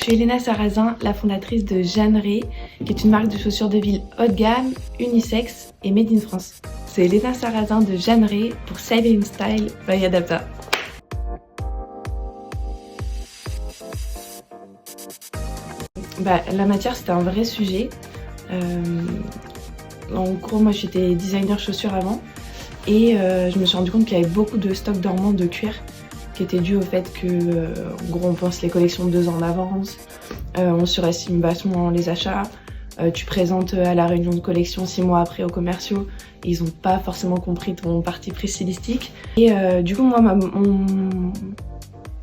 suis Elena Sarrazin, la fondatrice de Jeanneret, qui est une marque de chaussures de ville haut de gamme, unisexe et made in France. C'est Elena Sarrazin de Jeanneret pour Save in Style by Adapta. La matière, c'était un vrai sujet. En gros, moi j'étais designer chaussures avant et je me suis rendu compte qu'il y avait beaucoup de stocks dormants de cuir qui étaient dus au fait que, en gros, on pense les collections 2 ans en avance, on surestime vachement les achats, tu présentes à la réunion de collection 6 mois après aux commerciaux, et ils n'ont pas forcément compris ton parti pris stylistique. Et du coup, moi,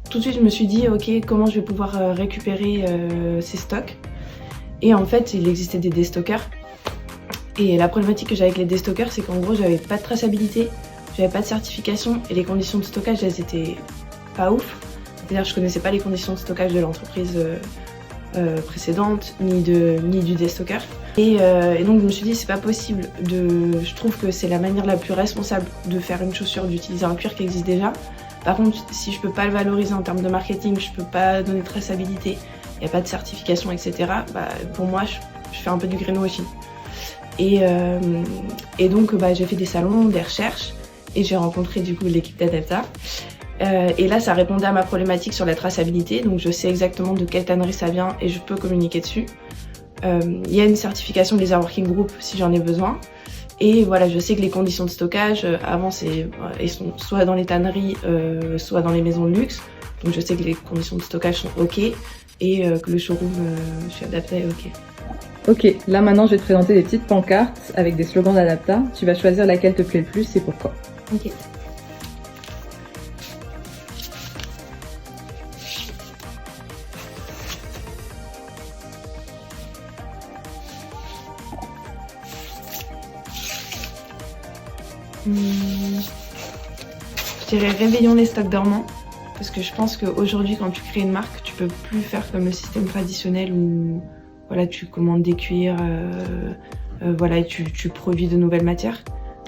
tout de suite, je me suis dit, ok, comment je vais pouvoir récupérer ces stocks? Et en fait, il existait des déstockers. Et la problématique que j'avais avec les déstockers, c'est qu'en gros, j'avais pas de traçabilité, j'avais pas de certification, et les conditions de stockage, elles étaient pas ouf. C'est-à-dire que je connaissais pas les conditions de stockage de l'entreprise précédente, ni du déstocker. Et donc je me suis dit, c'est pas possible. Je trouve que c'est la manière la plus responsable de faire une chaussure, d'utiliser un cuir qui existe déjà. Par contre, si je peux pas le valoriser en termes de marketing, je peux pas donner de traçabilité, il n'y a pas de certification, etc. Pour moi, je fais un peu du greenwashing. Et donc j'ai fait des salons, des recherches, et j'ai rencontré du coup l'équipe d'Adapta. Et là, ça répondait à ma problématique sur la traçabilité, donc je sais exactement de quelle tannerie ça vient et je peux communiquer dessus. Il y a une certification des Working Group si j'en ai besoin. Et voilà, je sais que les conditions de stockage, avant, ils sont soit dans les tanneries, soit dans les maisons de luxe. Donc je sais que les conditions de stockage sont OK et que le showroom chez Adapta est OK. Ok, là maintenant je vais te présenter des petites pancartes avec des slogans d'Adapta. Tu vas choisir laquelle te plaît le plus et pourquoi. Ok. Je dirais réveillons les stocks dormants, parce que je pense qu'aujourd'hui quand tu crées une marque, tu peux plus faire comme le système traditionnel où voilà, tu commandes des cuirs, voilà, et tu produis de nouvelles matières.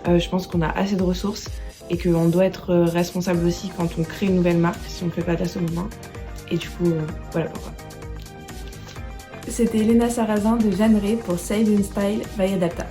Je pense qu'on a assez de ressources et qu'on doit être responsable aussi quand on crée une nouvelle marque, si on ne fait pas d'assaut de main. Et du coup, voilà pourquoi. C'était Elena Sarrazin de Jeanneret pour Save in Style by Adapta.